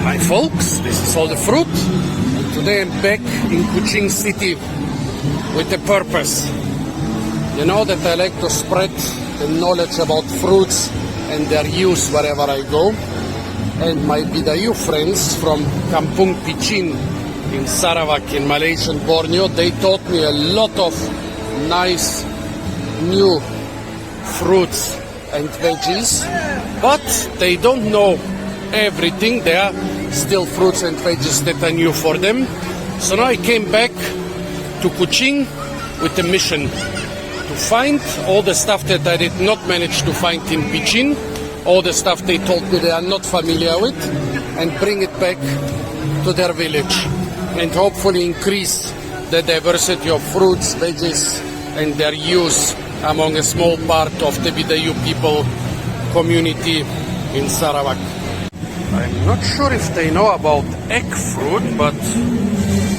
Hi folks, this is all the fruit. And today I'm back in Kuching city with a purpose. You know that I like to spread the knowledge about fruits and their use wherever I go. And my Bidayuh friends from Kampung Kuching in Sarawak in Malaysia and Borneo, they taught me a lot of nice new fruits and veggies, but they don't know everything. There are still fruits and veggies that are new for them. So now I came back to Kuching with a mission to find all the stuff that I did not manage to find in Kuching, all the stuff they told me they are not familiar with, and bring it back to their village and hopefully increase the diversity of fruits, veggies and their use among a small part of the Bidayuh people community in Sarawak. I'm not sure if they know about egg fruit, but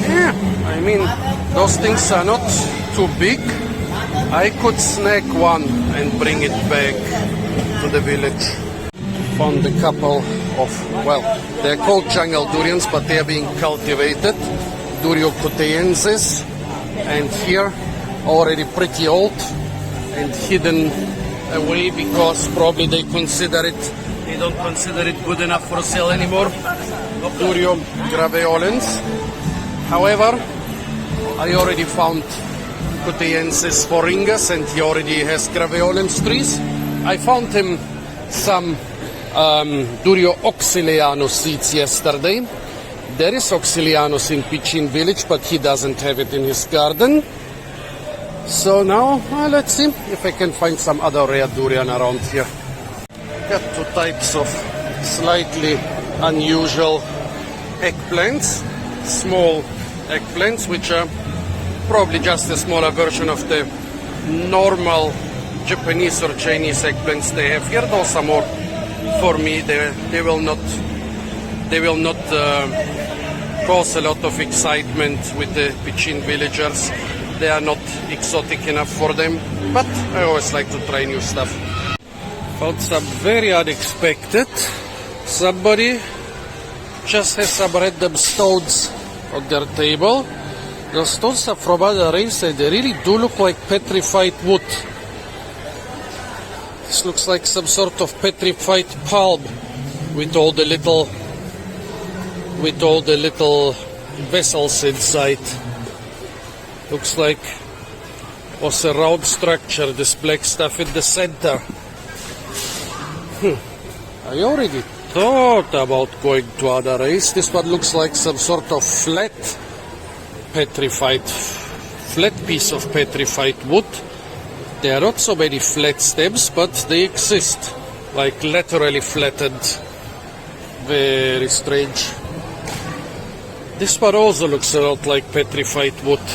yeah, I mean, those things are not too big. I could snag one and bring it back to the village. Found a couple of, well, they're called jungle durians, but they're being cultivated. Durio cuteensis, and here already pretty old and hidden away because probably they don't consider it good enough for sale anymore. Durio graveolens. However, I already found cuteensis phoringus and he already has graveolens trees. I found him some Durio oxylianus seeds yesterday. There is oxylianus in Kuching village, but he doesn't have it in his garden. So now, let's see if I can find some other rare durian around here. Got two types of slightly unusual eggplants. Small eggplants, which are probably just a smaller version of the normal Japanese or Chinese eggplants they have here. Those are more for me. They will not cause a lot of excitement with the Kuching villagers. They are not exotic enough for them, but I always like to try new stuff. Found some very unexpected. Somebody just has some random stones on their table. The stones are from other race and they really do look like petrified wood. This looks like some sort of petrified palm with all the little vessels inside. Looks like was a round structure, this black stuff in the center. I already thought about going to other race. This one looks like some sort of flat piece of petrified wood. There are not so many flat stems, but they exist, like laterally flattened. Very strange. This one also looks a lot like petrified wood.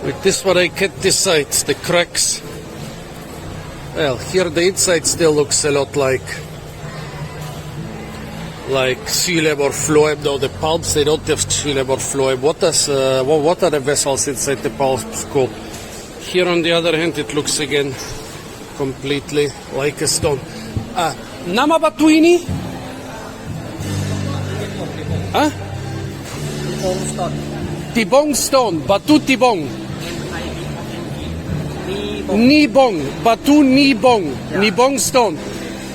With this one I can't decide, the cracks. Well, here the inside still looks a lot like psyllium or phloem. No, the palms, they don't have psyllium or phloem. What are the vessels inside the palms called? Here on the other hand, it looks again completely like a stone. Nama batu ini? Huh? Tibong stone, batu tibong. Nibong, batu nibong, nibong stone.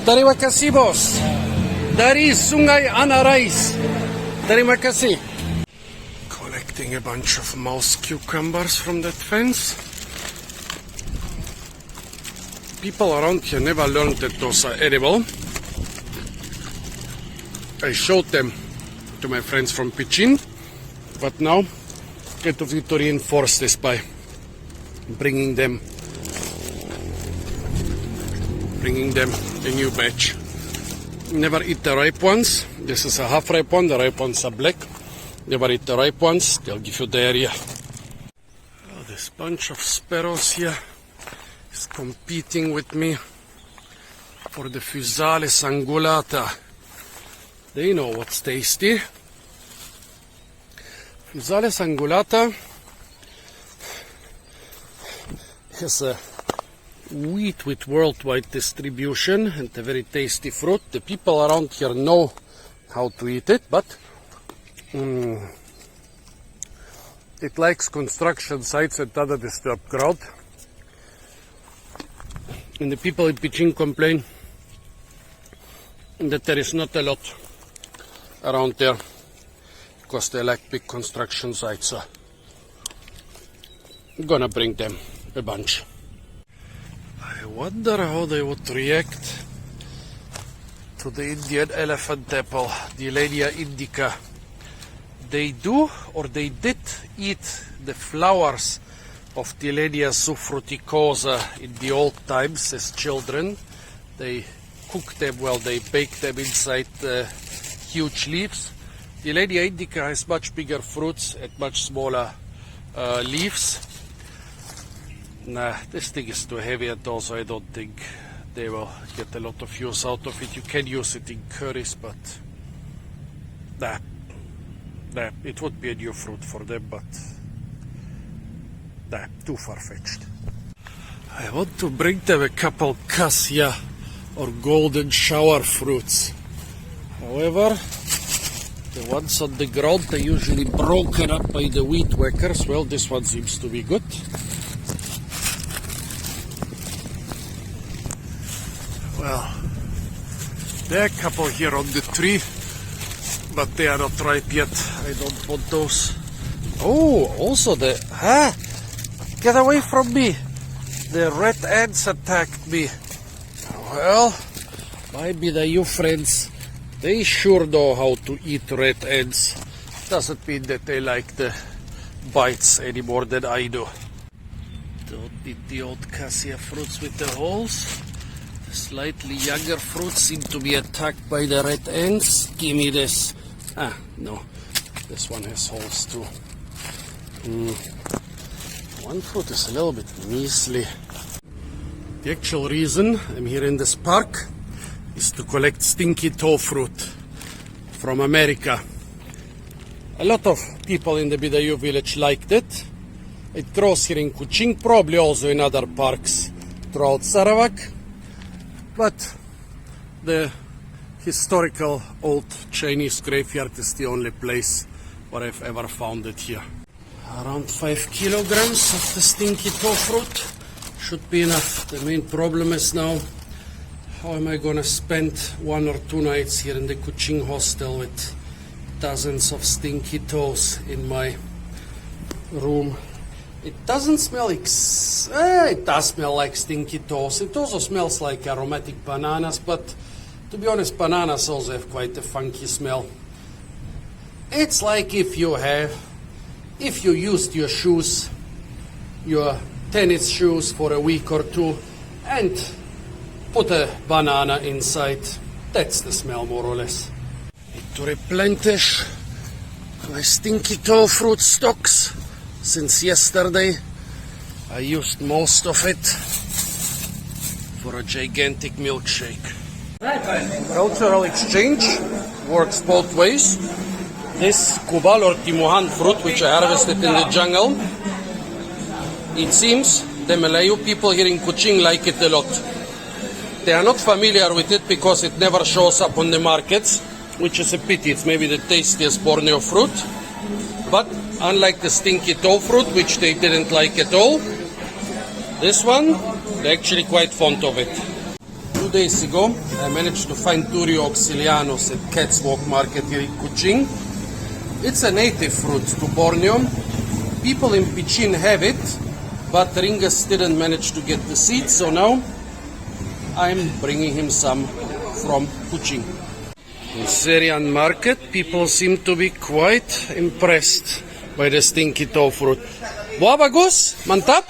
Terima kasih bos. Dari Sungai Anarais. Terima kasih. Collecting a bunch of mouse cucumbers from that fence. People around here never learned that those are edible. I showed them to my friends from Kuching, but now I have to reinforce this by bringing them a new batch. Never eat the ripe ones. This is a half ripe one. The ripe ones are black. Never eat the ripe ones. They'll give you diarrhea. Oh, this bunch of sparrows here is competing with me for the Physalis angulata. They know what's tasty. Physalis angulata has a wheat with worldwide distribution and a very tasty fruit. The people around here know how to eat it, but it likes construction sites and other disturbed ground. And the people in Kuching complain that there is not a lot around there because they like big construction sites. So I'm gonna bring them a bunch. I wonder how they would react to the Indian elephant apple, Bidayuh indica. They do, or they did, eat the flowers of Bidayuh subfruticosa in the old times as children. They cook them, well, they bake them inside huge leaves. Bidayuh indica has much bigger fruits and much smaller leaves. Nah, this thing is too heavy, and also I don't think they will get a lot of use out of it. You can use it in curries, but it would be a new fruit for them, but too far-fetched. I want to bring them a couple cassia or golden shower fruits. However, the ones on the ground are usually broken up by the weed whackers. Well, this one seems to be good. Well, there are a couple here on the tree, but they are not ripe yet. I don't want those. Oh, also get away from me. The red ants attacked me. Well, my Bidayuh friends, they sure know how to eat red ants. Doesn't mean that they like the bites any more than I do. Don't eat the old cassia fruits with the holes. The slightly younger fruits seem to be attacked by the red ants. Give me this. No. This one has holes too. One fruit is a little bit measly. The actual reason I'm here in this park is to collect stinky toe fruit from America. A lot of people in the Bidayuh village liked it. It grows here in Kuching, probably also in other parks throughout Sarawak. But the historical old Chinese graveyard is the only place where I've ever found it here. Around 5 kilograms of the stinky toe fruit should be enough. The main problem is now, how am I gonna spend 1 or 2 nights here in the Kuching hostel with dozens of stinky toes in my room? It doesn't smell like, it does smell like stinky toes. It also smells like aromatic bananas, but to be honest, bananas also have quite a funky smell. It's like if you used your shoes, your tennis shoes for a week or two and put a banana inside. That's the smell, more or less. Need to replenish my stinky toe fruit stocks. Since yesterday, I used most of it for a gigantic milkshake. Cultural exchange works both ways. This kubal or timuhan fruit, which I harvested in the jungle, it seems the Malayu people here in Kuching like it a lot. They are not familiar with it because it never shows up on the markets, which is a pity. It's maybe the tastiest Borneo fruit. But unlike the stinky toe fruit, which they didn't like at all, this one, they're actually quite fond of it. 2 days ago, I managed to find Turio auxilianus at Cat's Walk Market here in Kuching. It's a native fruit to Borneo. People in Kuching have it, but Ringus didn't manage to get the seeds, so now I'm bringing him some from Kuching. In Syrian market, people seem to be quite impressed by the stinky toe fruit. Buah bagus? Mantap?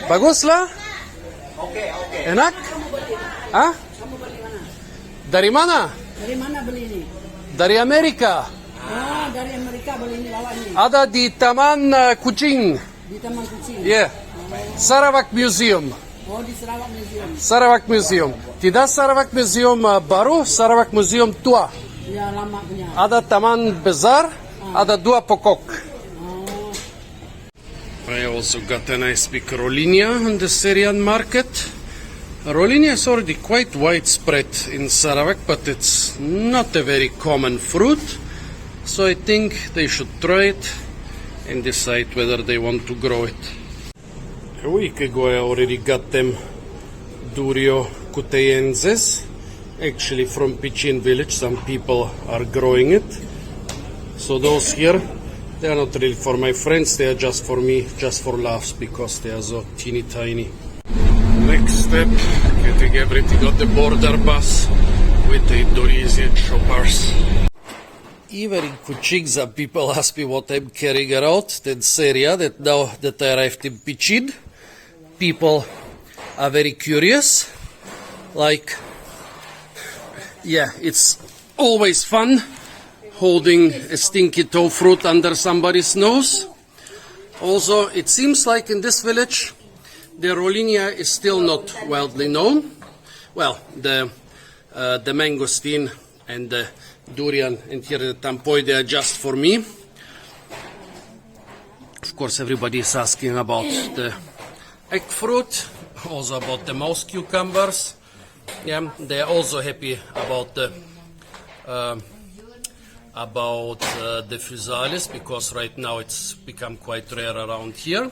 Bagus lah? Enak? Hah? Dari mana? Dari mana beli ini? Dari Amerika. Oh, dari Amerika beli ini bawa ini. Ada di Taman Kuching. Di Taman Kuching. Yeah. Sarawak Museum. Oh, di Sarawak Museum. Sarawak Museum. Tidak Sarawak Museum baru, Sarawak Museum tua. Ya, lama punya. Ada Taman Besar, ada 2 pokok. I also got a nice big Rollinia on the Syrian market. Rollinia is already quite widespread in Sarawak, but it's not a very common fruit. So I think they should try it and decide whether they want to grow it. A week ago I already got them Durio cuteienses, actually from Kuching village. Some people are growing it. So those here, they are not really for my friends, they are just for me, just for laughs, because they are so teeny tiny. Next step, getting everything on the border bus with the Indonesian shoppers. Even in Kuching, some people ask me what I'm carrying around. Then Syria, that now that I arrived in Kuching, people are very curious. Like, yeah, it's always fun holding a stinky toe fruit under somebody's nose. Also, it seems like in this village, the Rollinia is still not widely known. Well, the mangosteen and the durian and here the tampoy, they are just for me. Of course, everybody is asking about the egg fruit, also about the mouse cucumbers. Yeah, they are also happy about the physalis, because right now it's become quite rare around here.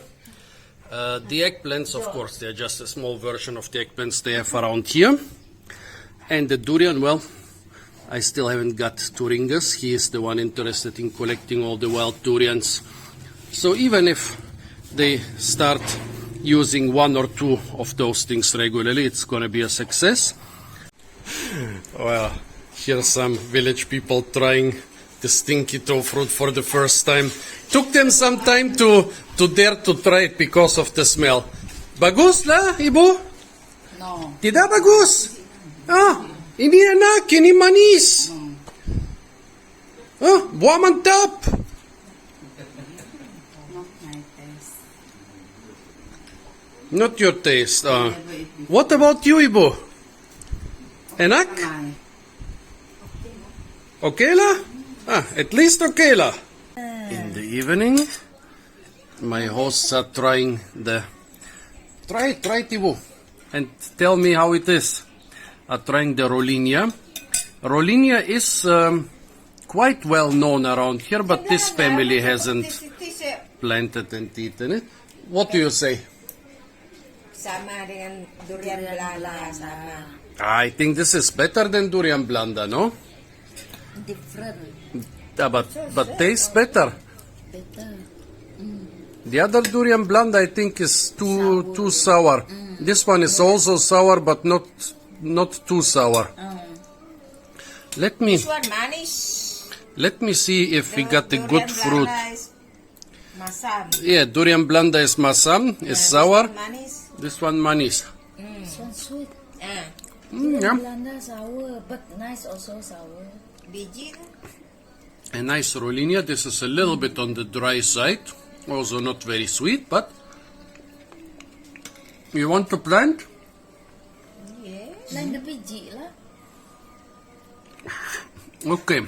The eggplants, of course, they are just a small version of the eggplants they have around here. And the durian, well, I still haven't got Turingus. He is the one interested in collecting all the wild durians. So even if they start using one or two of those things regularly, it's going to be a success. Well, here's some village people trying the stinky toe fruit for the first time. Took them some time to dare to try it because of the smell. Bagus lah, Ibu? No. Tidak bagus? Ah, ini enak, ini manis. Ah, buah mantap. Not my taste. Not your taste. What about you, Ibu? Enak? Ay. Okay lah? Ah, at least okay lah. In the evening, my hosts are trying the... Try it, Ibu. And tell me how it is. Are trying the Rollinia. Rollinia is quite well known around here, but this family hasn't planted and eaten it. What do you say? Sama dengan durian Belanda sama. I think this is better than durian blanda, no? Different. But tastes better. Better. The other durian blanda, I think, is too sour. This one is also sour, but not too sour. Let me This one manis. let me see if we got the good fruit. Masam. Yeah, durian blanda is masam, is sour. Manis. This one manis. This one sweet. Yeah. Belanda sour, but nice also sour. Biji. A nice Rollinia. This is a little bit on the dry side. Also not very sweet, but you want to plant? Yes. Like the biji lah. Okay.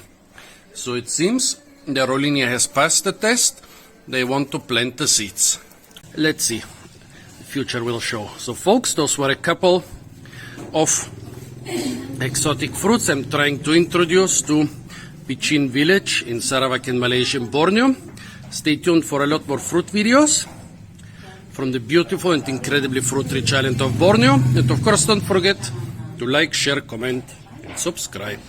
So it seems the Rollinia has passed the test. They want to plant the seeds. Let's see. The future will show. So folks, those were a couple of exotic fruits I'm trying to introduce to Kuching village in Sarawak and Malaysian Borneo. Stay tuned for a lot more fruit videos from the beautiful and incredibly fruit-rich island of Borneo. And of course, don't forget to like, share, comment, and subscribe.